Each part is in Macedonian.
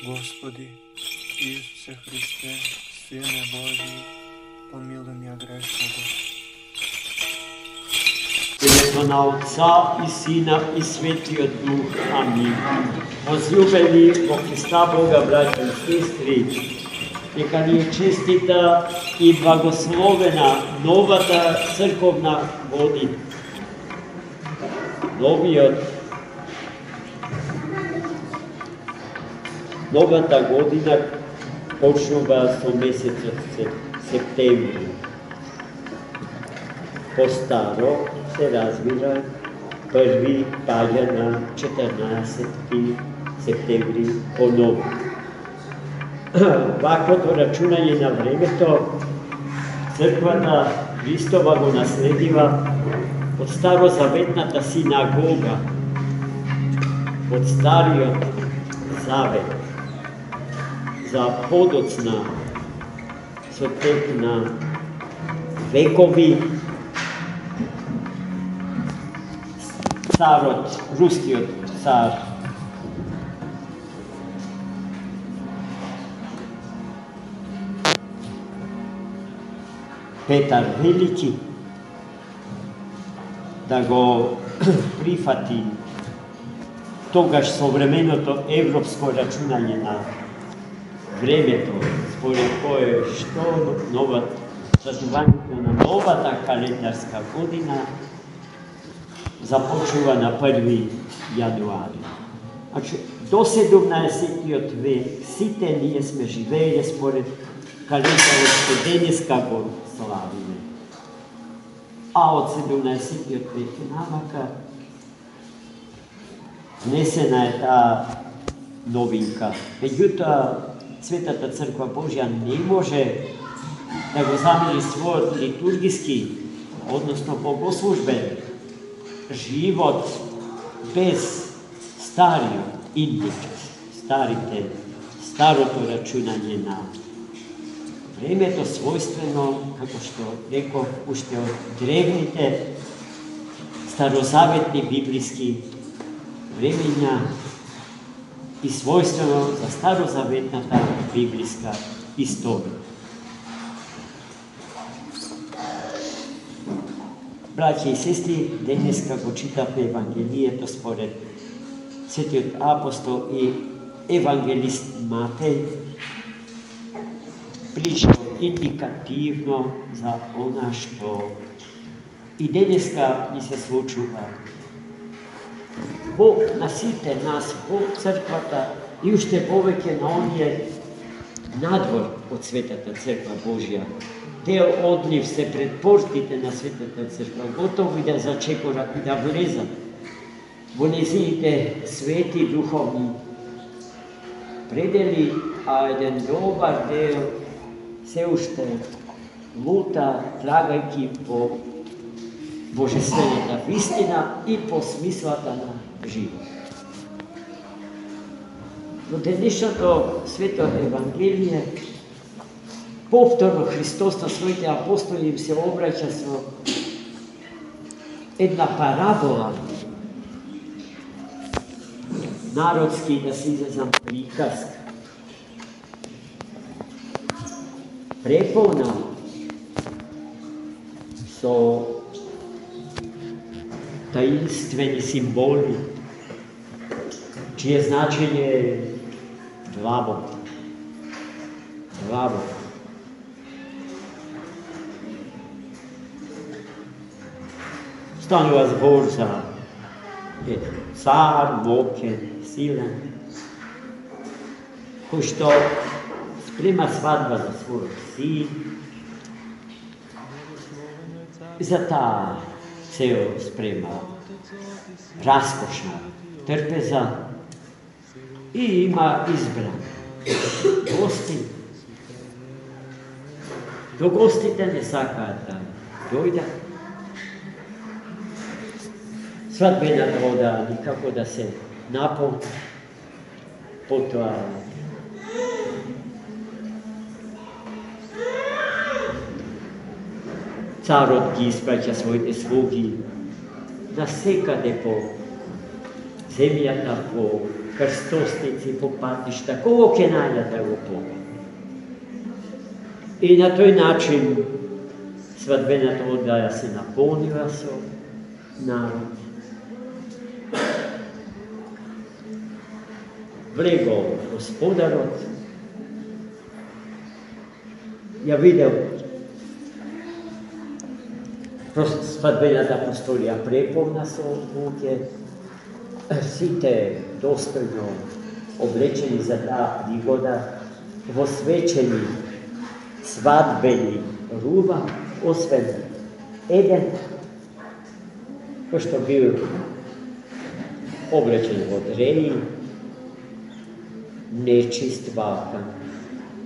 Господи, Исусе Христе, Сине Божий, помилуй меня грешного. Ім'я на Отця і Сина і Святого Духа. Амінь. Возлюбені во Христа Бога, браті і сестри, нека ни е честита и благословена новата црковна година. Новата година почнува со месецот септември. По-старо се разбира, први паѓа на 14 септември по-ново. Ваквото рачунање на времето, црквата Христова го наследива од старозаветната синагога, од Стариот Завет, за подоцна со тек на векови. Царот, рускиот цар, Петар Велики, да го прифати тогаш современото европско рачунање на времето, според кое што празнувањето на новата календарска година започнува на 1 јануари. Значи, до 17 век сите ние сме живееле според календарот што денеска го славиме. А од 17 век навака внесена е таа новинка. Меѓутоа, Светата Црква Божја не може да го замени својот литургиски, односно богослужбен живот без стариот индикт, старото рачунање на времето, својствено, како што реков, уште од древните старозаветни библиски времења и својствено за старозаветната библиска историја. Браќи и сестри, денеска го читавме Евангелието според Светиот апостол и евангелист Матеј, прилично индикативно за она што и денеска ни се случува на сите нас, во црквата и уште повеќе на оние надвор од Светата Црква Божја. Дел од нив се пред портите на Светата Црква, готови да зачекорат и да влезат во нејзините свети духовни предели, а еден добар дел се уште лута, трагајќи по божествената вистина и по смислата на живот. Во денешното Свето Евангелие повторно Христос на своите апостоли им се обраќа со една парабола, народски да се изразам приказка, преполна со таинствени символи, чие значење е длабоко. Станува збор за цар, мокен, силен, кој што спрема свадба за својот син. За таа цел спрема раскошна трпеза и има избран гости. До гостите не сакаат да дојдат. Свадбената вода никако да се наполни. Потоа царот ги испраќа своите слуги насекаде по земјата, по krstosnici po patišta, kogo ќе најдете во Бога. И на тој начин свадбената оддаја се наполнила со народ. Влегол Господарот, ја видел свадбената просторија преполна со луѓе, сите достојно облечени за таа пригода, восвечени свадбени руба, освен еден, кој што бил облечен во дреи, нечист балкан,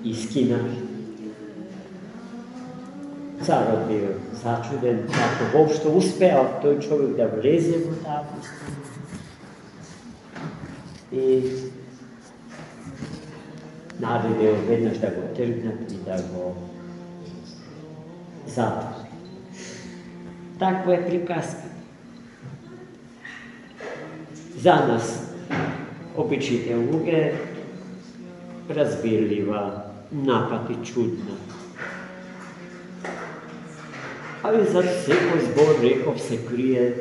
искина. Царот бил зачуден како воопшто успеал тој човек да влезе во таа просторија. И наредил веднаш да го тргнат и да го затворат. Таква е приказка. За нас, обичните луѓе, разбирлива, напати чудна. Али зад секој збор, реков, се крие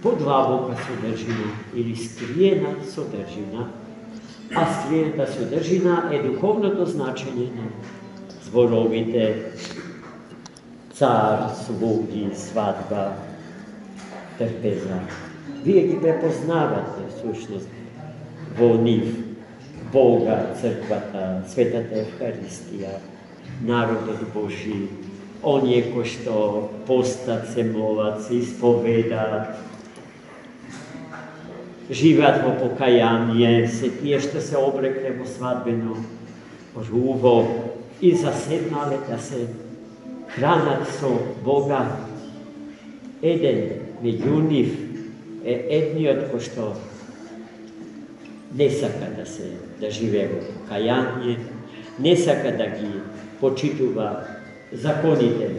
подлабока содржина или скриена содржина, а скриената содржина е духовното значење на зборовите цар, слуги, свадба, трпеза. Вие ги препознавате всушност во нив Бога, црквата, Светата Евхаристија, народот Божи, оние кои што постат, се молат, се исповедаат, живеат во покаяние, се тие што се обрекне во свадбено руво и заседнале да се хранат со Бога. Еден меѓу нив е едниот кој што не сака да живее во покаяние, не сака да ги почитува законите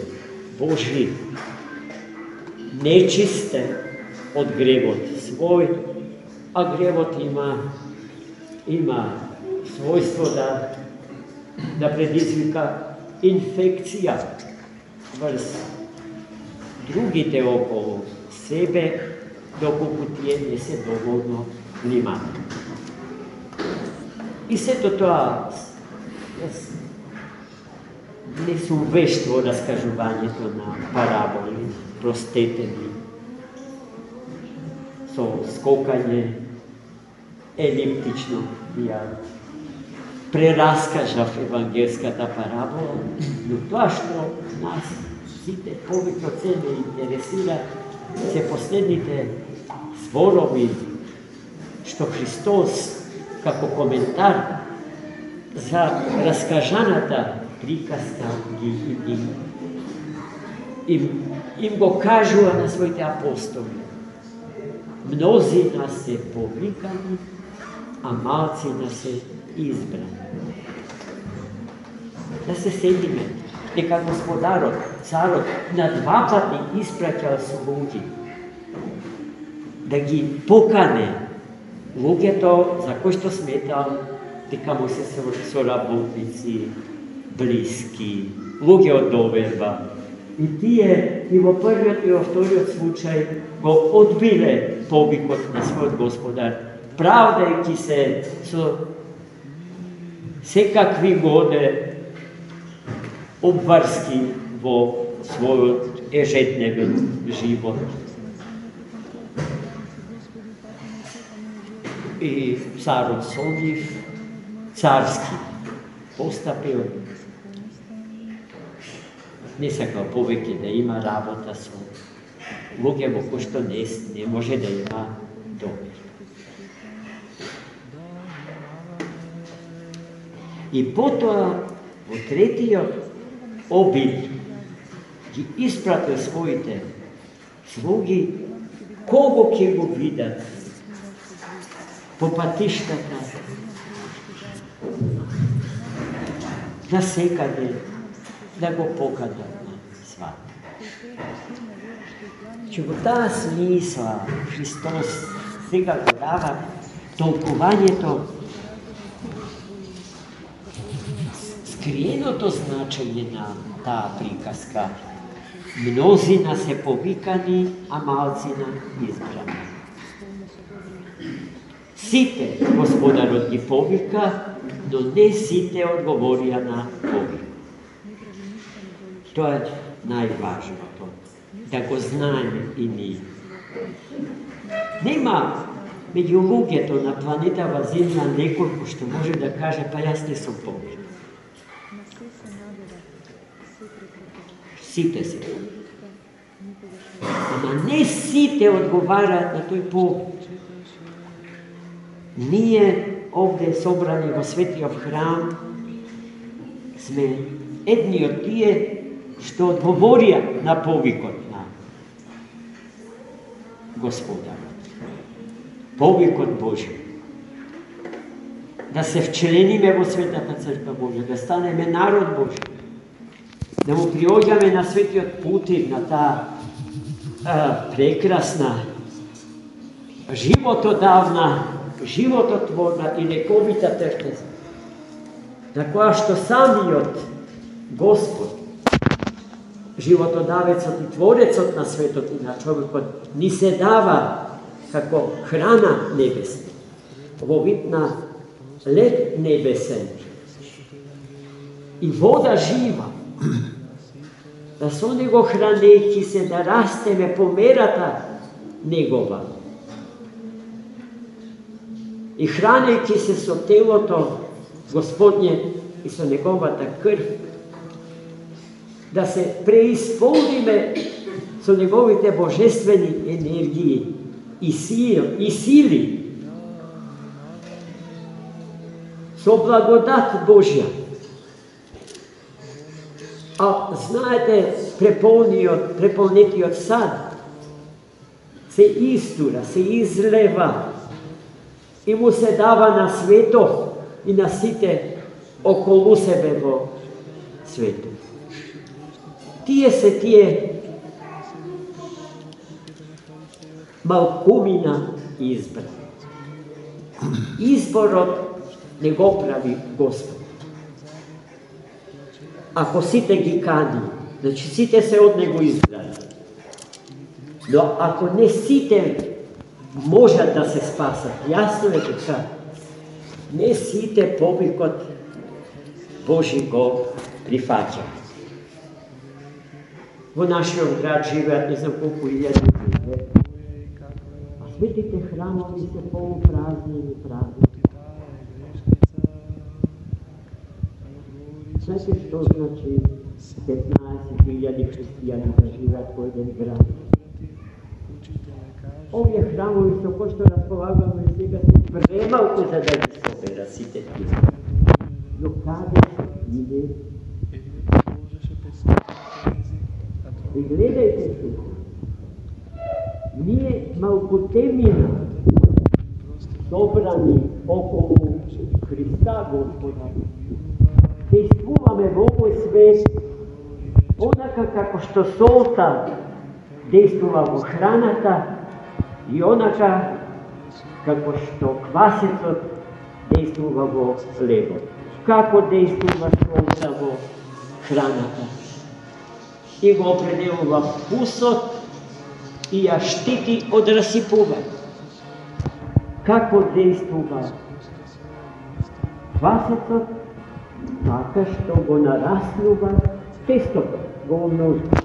Божи, нечист од гревот свој, а гревот има својство да предизвика инфекција врз другите околу себе, доколку тие не се доволно внимателни. И сето тоа, не сум вешт во раскажувањето на параболи, простете ми, со скокање, елиптично ја прераскажав евангелската парабола, но тоа што нас сите повеќе од се ме интересира се последните зборови што Христос како коментар за раскажаната приказка им го кажува на своите апостоли. Мнозина се повикани, а малцина се избрани. Да се сетиме дека Господарот, царот, на два пати испраќал слуги да ги покане луѓето за кои што сметал дека му се соработници, блиски, луѓе од доверба. И тие и во првиот и во вториот случај го одбиле повикот на својот Господар, правдајќи се со секакви годе обврски во својот ежедневен живот. И царот со нив царски постапил. Не сакал повеќе да има работа со луѓе во кои што не може да има довер. И потоа во третиот обид ги испратил своите слуги кого ќе го видат по патиштата, на секаде да го поканат на свадба. Че во таа смисла Христос сега го дава толкувањето, скриеното значење на таа приказка. Мнозина се повикани, а малцина избрани. Сите Господарот ги повика, но не сите одговорија на повик. Тоа е најважното, да го знаеме и ние. Нема меѓу луѓето на планетава Земја некој кој што може да каже, па јас не сум повик. Сите се. Ама не сите одговараат на тој повик. Ние овде собрани во Светиот храм сме едни од тие што одговорија на повикот на Господарот. Повикот Божи. Да се вчлениме во Светата Црква Божја, да станеме народ Божи. Да му приоѓаме на светиот путив, на таа прекрасна, животодавна, живототворна и лековита трпеза, на која што самиот Господ, животодавецот и творецот на светот и на човекот, ни се дава како храна небесна, во вид на лед небесен и вода жива, да со него хранејќи се да растеме по мерата негова и хранејќи се со телото Господње и со неговата крв, да се преисполниме со неговите божествени енергии и сили, со благодат Божја. А знаете, преполнетиот сад се истура, се излева и му се дава на светот и на сите околу себе во светот. Тие се тие малкумина избрани. Изборот не го прави Господ. Ако сите ги кани, значи сите се од него избрани. Но ако не сите можат да се спасат, јасно е дека не сите повикот Божи го прифаќа. Во нашиот град живеат не знам колку илјади луѓе, а светите храмови се полупразни или празни. Знаете што значи 15.000 христијани да живеат во еден град? Овие храмови со кои што располагаме сега се премалку за да ги собера сите тие. Но каде се иде? И гледајте се, ние малкутемина собрани околу Христа Господа, действуваме во овој свет онака како што солта действува во храната и онака како што квасецот действува во хлебот. Како действува солта во храната? И го определува вкусот и ја штити од расипување. Како действува квасецот? Така што го нараснува тестото, го умножува.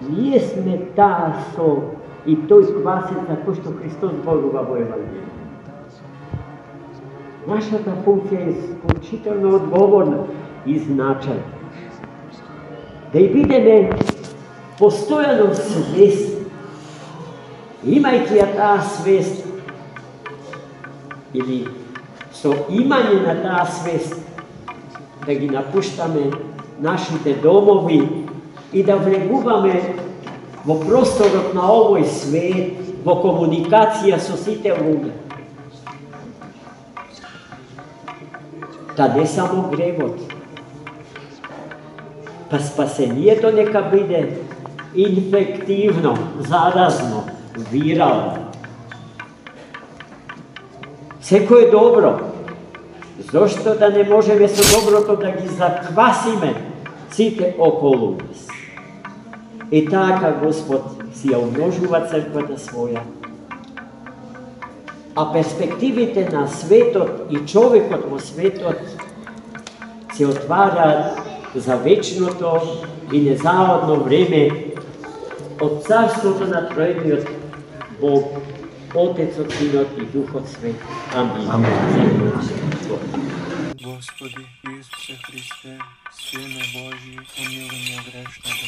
Ние сме таа сол и тој квасец за кој што Христос зборува во Евангелието. Нашата функција е исклучително одговорна и значајна. Да и бидеме постојано свесни, имајќи ја таа свест, или со имање на таа свест, да ги напуштаме нашите домови и да влегуваме во просторот на овој свет, во комуникација со сите луѓе. Та не само гревот, па спасението нека биде инфективно, заразно, viralno. Всеко е добро. Зошто да не можеме со доброто да ги заквасиме сите околу нас? И така Господ си ја умножува црквата своја. А перспективите на светот и човекот во светот се отвараат за вечното и незаводно време од царството на Троедниот Бог, Отецот, Синот и Духот Свет. Амин. Господи Исусе Христе, Сине Божий, помилуй меня грешного.